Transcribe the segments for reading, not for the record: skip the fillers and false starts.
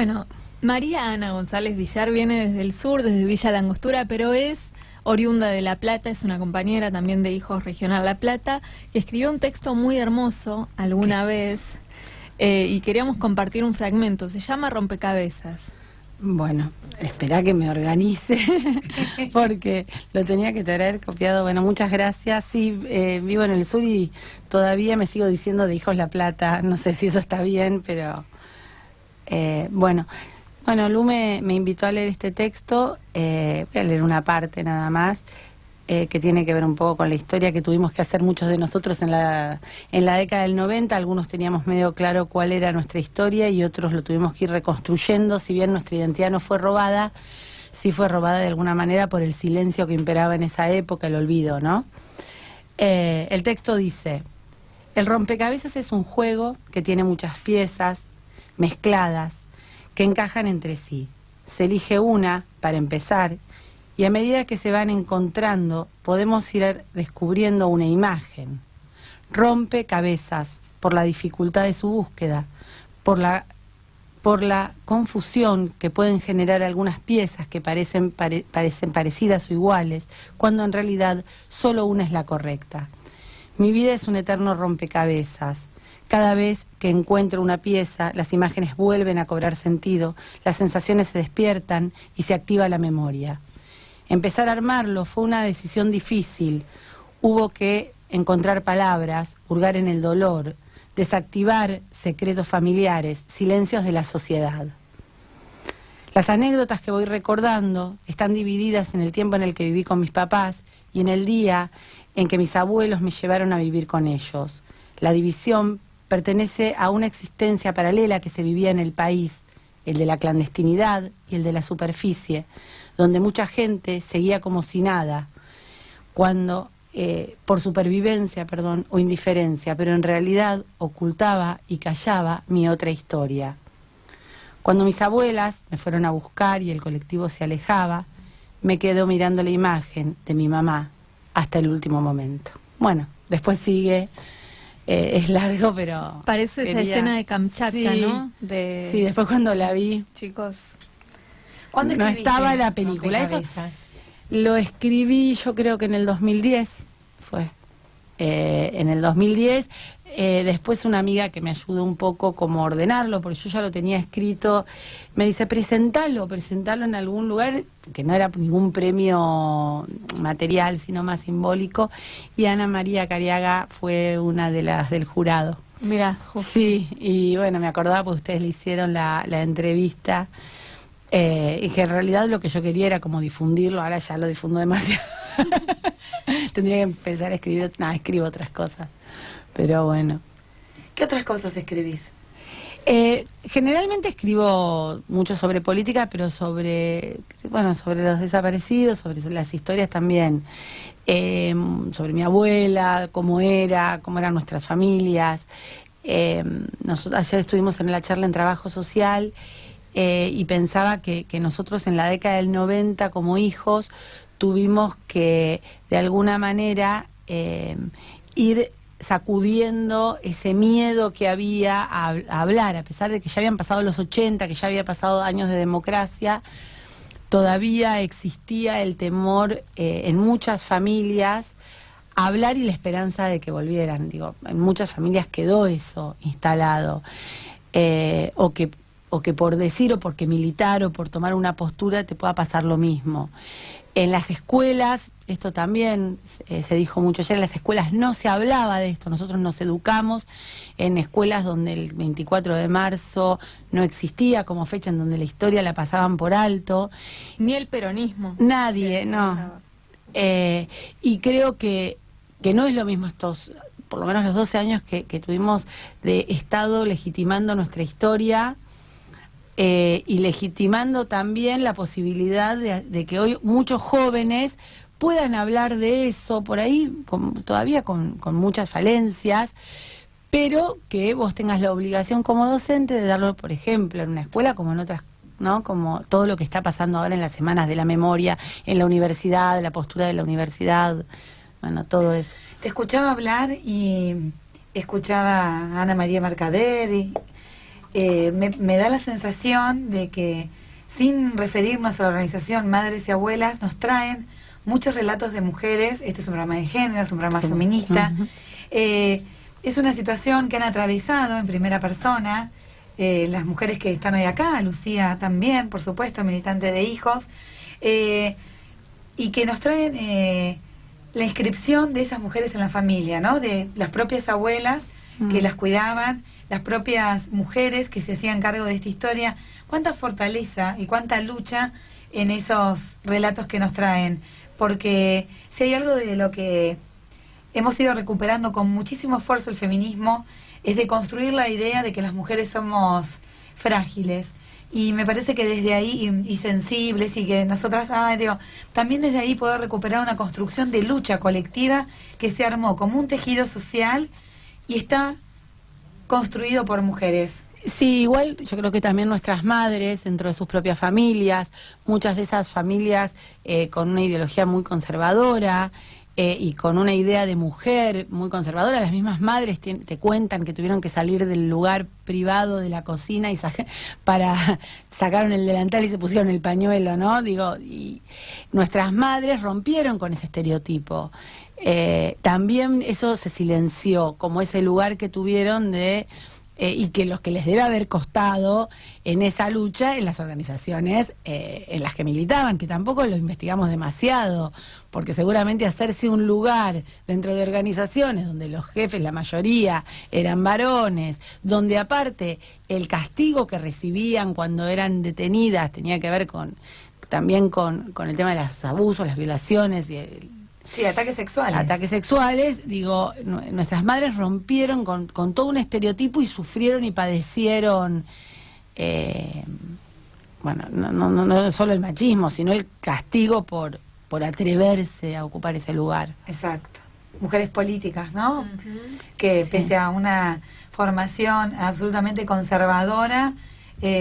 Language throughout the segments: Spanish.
Bueno, María Ana González Villar viene desde el sur, desde Villa La Angostura, pero es oriunda de La Plata, es una compañera también de Hijos Regional La Plata, que escribió un texto muy hermoso alguna vez y queríamos compartir un fragmento, se llama Rompecabezas. Bueno, espera que me organice, porque lo tenía que traer copiado. Bueno, muchas gracias. Sí, vivo en el sur y todavía me sigo diciendo de Hijos La Plata. No sé si eso está bien, pero bueno, Lu me invitó a leer este texto. Voy a leer una parte nada más, que tiene que ver un poco con la historia que tuvimos que hacer muchos de nosotros en la década del 90. Algunos teníamos medio claro cuál era nuestra historia y otros lo tuvimos que ir reconstruyendo. Si bien nuestra identidad no fue robada, sí fue robada de alguna manera por el silencio que imperaba en esa época, el olvido, ¿no? El texto dice: el rompecabezas es un juego que tiene muchas piezas mezcladas que encajan entre sí. Se elige una para empezar y a medida que se van encontrando podemos ir descubriendo una imagen. Rompecabezas por la dificultad de su búsqueda, por la confusión que pueden generar algunas piezas que parecen parecidas o iguales, cuando en realidad solo una es la correcta. Mi vida es un eterno rompecabezas. Cada vez que encuentro una pieza, las imágenes vuelven a cobrar sentido, las sensaciones se despiertan y se activa la memoria. Empezar a armarlo fue una decisión difícil. Hubo que encontrar palabras, hurgar en el dolor, desactivar secretos familiares, silencios de la sociedad. Las anécdotas que voy recordando están divididas en el tiempo en el que viví con mis papás y en el día en que mis abuelos me llevaron a vivir con ellos. La división pertenece a una existencia paralela que se vivía en el país, el de la clandestinidad y el de la superficie, donde mucha gente seguía como si nada, cuando por supervivencia, o indiferencia, pero en realidad ocultaba y callaba mi otra historia. Cuando mis abuelas me fueron a buscar y el colectivo se alejaba, me quedo mirando la imagen de mi mamá hasta el último momento. Bueno, después sigue, es largo, pero... Parece esa escena de Kamchatka, sí, ¿no? Sí, después cuando la vi... Chicos... ¿Cuándo no estaba la película? Eso lo escribí, yo creo que en el 2010 fue. En el 2010, después una amiga que me ayudó un poco como a ordenarlo, porque yo ya lo tenía escrito, me dice, presentalo en algún lugar, que no era ningún premio material, sino más simbólico, y Ana María Cariaga fue una de las del jurado. Mira, sí, y bueno, me acordaba porque ustedes le hicieron la entrevista, y que en realidad lo que yo quería era como difundirlo. Ahora ya lo difundo demasiado. Tendría que empezar a escribir, escribo otras cosas, pero bueno. ¿Qué otras cosas escribís? Generalmente escribo mucho sobre política, pero sobre los desaparecidos, sobre las historias también, sobre mi abuela, cómo eran nuestras familias. Nosotros ayer estuvimos en la charla en trabajo social, y pensaba que nosotros en la década del 90 como hijos tuvimos que de alguna manera ir sacudiendo ese miedo que había a hablar, a pesar de que ya habían pasado los 80, que ya había pasado años de democracia, todavía existía el temor en muchas familias a hablar y la esperanza de que volvieran. Digo, en muchas familias quedó eso instalado, o que por decir o porque militar o por tomar una postura te pueda pasar lo mismo. En las escuelas, esto también se dijo mucho ayer, en las escuelas no se hablaba de esto. Nosotros nos educamos en escuelas donde el 24 de marzo no existía como fecha, en donde la historia la pasaban por alto. Ni el peronismo. Nadie, no. Y creo que no es lo mismo estos, por lo menos los 12 años que tuvimos de Estado legitimando nuestra historia, y legitimando también la posibilidad de que hoy muchos jóvenes puedan hablar de eso, por ahí todavía con muchas falencias, pero que vos tengas la obligación como docente de darlo, por ejemplo, en una escuela como en otras, ¿no? Como todo lo que está pasando ahora en las semanas de la memoria, en la universidad, la postura de la universidad, bueno, todo eso. Te escuchaba hablar y escuchaba a Ana María Mercader me da la sensación de que, sin referirnos a la organización Madres y Abuelas, nos traen muchos relatos de mujeres. Este es un programa de género, es un programa feminista. Es una situación que han atravesado en primera persona las mujeres que están hoy acá, Lucía también, por supuesto, militante de hijos, y que nos traen la inscripción de esas mujeres en la familia, ¿no? De las propias abuelas que las cuidaban, las propias mujeres que se hacían cargo de esta historia. Cuánta fortaleza y cuánta lucha en esos relatos que nos traen, porque si hay algo de lo que hemos ido recuperando con muchísimo esfuerzo el feminismo, es de construir la idea de que las mujeres somos frágiles. Y me parece que desde ahí, y sensibles, y que nosotras, también desde ahí poder recuperar una construcción de lucha colectiva que se armó como un tejido social y está construido por mujeres. Sí, igual yo creo que también nuestras madres, dentro de sus propias familias, muchas de esas familias con una ideología muy conservadora, y con una idea de mujer muy conservadora, las mismas madres te cuentan que tuvieron que salir del lugar privado de la cocina y sacaron el delantal y se pusieron el pañuelo, ¿no? Digo, y nuestras madres rompieron con ese estereotipo. También eso se silenció, como ese lugar que tuvieron de... y que los que les debe haber costado en esa lucha en las organizaciones en las que militaban, que tampoco lo investigamos demasiado, porque seguramente hacerse un lugar dentro de organizaciones donde los jefes, la mayoría, eran varones, donde aparte el castigo que recibían cuando eran detenidas tenía que ver también con el tema de los abusos, las violaciones y sí, ataques sexuales. Ataques sexuales, digo, nuestras madres rompieron con todo un estereotipo y sufrieron y padecieron, bueno, no solo el machismo, sino el castigo por atreverse a ocupar ese lugar. Exacto. Mujeres políticas, ¿no? Que pese a una formación absolutamente conservadora,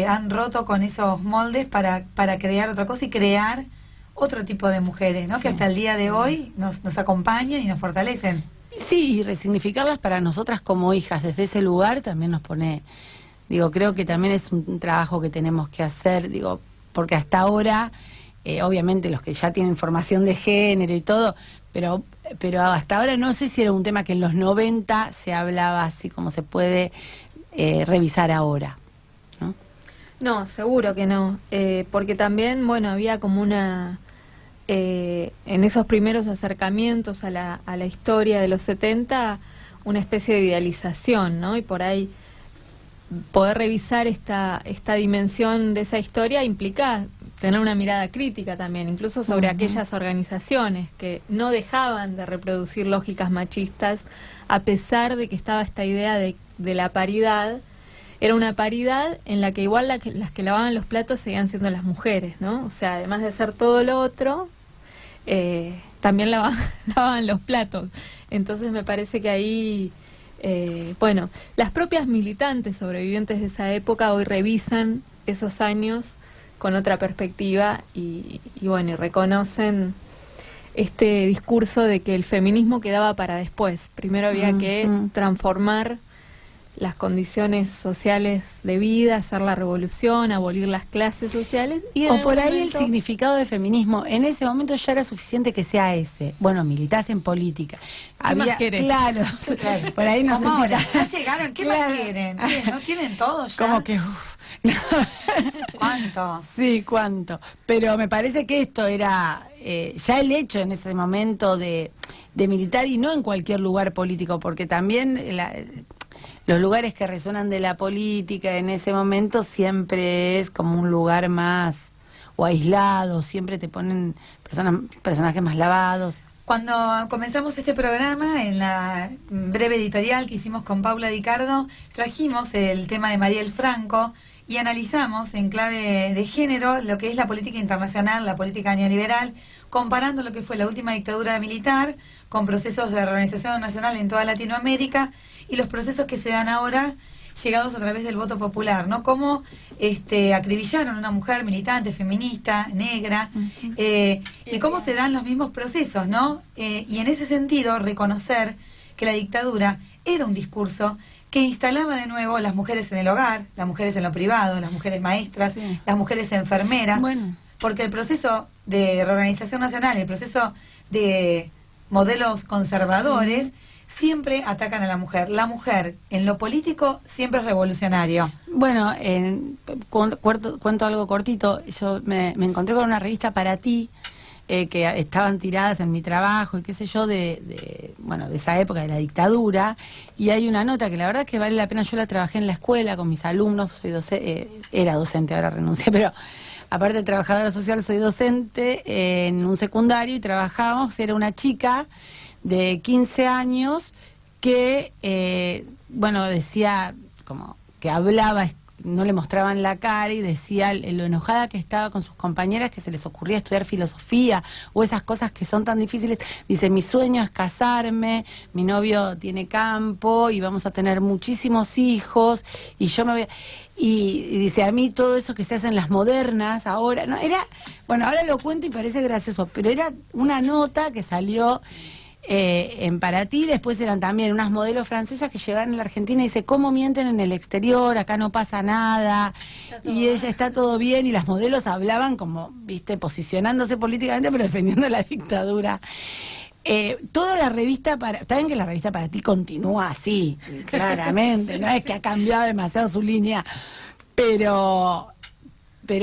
han roto con esos moldes para crear otra cosa y crear otro tipo de mujeres, ¿no? Sí. Que hasta el día de hoy nos acompañan y nos fortalecen. Sí, y resignificarlas para nosotras como hijas desde ese lugar también nos pone, digo, creo que también es un trabajo que tenemos que hacer, digo, porque hasta ahora, obviamente los que ya tienen formación de género y todo, pero hasta ahora no sé si era un tema que en los 90 se hablaba así como se puede revisar ahora, ¿no? No, seguro que no, porque también, bueno, había como una... en esos primeros acercamientos a la historia de los 70, una especie de idealización, ¿no? Y por ahí poder revisar esta dimensión de esa historia implica tener una mirada crítica también, incluso sobre aquellas organizaciones que no dejaban de reproducir lógicas machistas, a pesar de que estaba esta idea de la paridad. Era una paridad en la que igual las que lavaban los platos seguían siendo las mujeres, ¿no? O sea, además de hacer todo lo otro, también lavaban los platos. Entonces me parece que ahí, bueno, las propias militantes sobrevivientes de esa época hoy revisan esos años con otra perspectiva y bueno, y reconocen este discurso de que el feminismo quedaba para después. Primero había que transformar las condiciones sociales de vida, hacer la revolución, abolir las clases sociales. Y o por ahí el significado de feminismo, en ese momento ya era suficiente que sea ese. Bueno, militás en política. ¿Qué más querés? Claro, por ahí no sé ahora, ya llegaron, ¿qué más quieren? ¿No tienen todo ya? Como que, ¿Cuánto? Sí, cuánto. Pero me parece que esto era ya el hecho en ese momento de militar, y no en cualquier lugar político, porque también los lugares que resuenan de la política en ese momento siempre es como un lugar más o aislado, siempre te ponen personajes más lavados. Cuando comenzamos este programa, en la breve editorial que hicimos con Paula Dicardo, trajimos el tema de Mariel Franco y analizamos en clave de género lo que es la política internacional, la política neoliberal, comparando lo que fue la última dictadura militar con procesos de reorganización nacional en toda Latinoamérica y los procesos que se dan ahora llegados a través del voto popular, ¿no? Cómo acribillaron a una mujer militante, feminista, negra, y cómo se dan los mismos procesos, ¿no? Y en ese sentido, reconocer que la dictadura era un discurso que instalaba de nuevo las mujeres en el hogar, las mujeres en lo privado, las mujeres maestras, Sí. las mujeres enfermeras, Bueno. porque el proceso de reorganización nacional, el proceso de modelos conservadores, siempre atacan a la mujer. La mujer en lo político siempre es revolucionario. Bueno, cuento algo cortito. Yo me encontré con una revista Para Ti, que estaban tiradas en mi trabajo y qué sé yo, de esa época de la dictadura, y hay una nota que la verdad es que vale la pena. Yo la trabajé en la escuela con mis alumnos, era docente, ahora renuncié, pero aparte de trabajadora social soy docente en un secundario y trabajábamos. Era una chica de 15 años que, decía como que hablaba, no le mostraban la cara, y decía lo enojada que estaba con sus compañeras, que se les ocurría estudiar filosofía o esas cosas que son tan difíciles. Dice, mi sueño es casarme, mi novio tiene campo y vamos a tener muchísimos hijos y yo me voy y dice, a mí todo eso que se hace en las modernas ahora, no era, ahora lo cuento y parece gracioso, pero era una nota que salió en Para Ti. Después eran también unas modelos francesas que llegaron a la Argentina y dice, ¿cómo mienten en el exterior? Acá no pasa nada y ella está todo bien, y las modelos hablaban como, viste, posicionándose políticamente pero defendiendo la dictadura. Toda la revista está bien que la revista Para Ti continúa así, claramente, no es que ha cambiado demasiado su línea, pero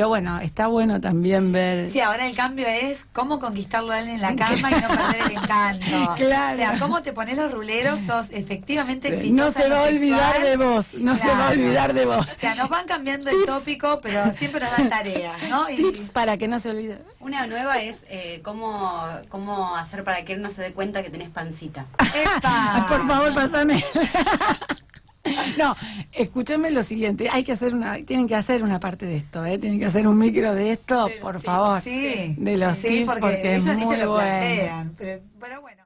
bueno, está bueno también ver. Sí, ahora el cambio es cómo conquistarlo a él en la cama y no perder el encanto. Claro. O sea, cómo te pones los ruleros, sos efectivamente exitosa. No se va a olvidar de vos, no se va a olvidar de vos. O sea, nos van cambiando el tópico, pero siempre nos dan tareas, ¿no? Tips para que no se olvide. Una nueva es cómo hacer para que él no se dé cuenta que tenés pancita. ¡Epa! Por favor, pásame. No, escúchame lo siguiente, tienen que hacer una parte de esto, tienen que hacer un micro de esto, por favor. Sí, de los tips, porque es ellos ni muy se lo bueno. plantean. Pero bueno.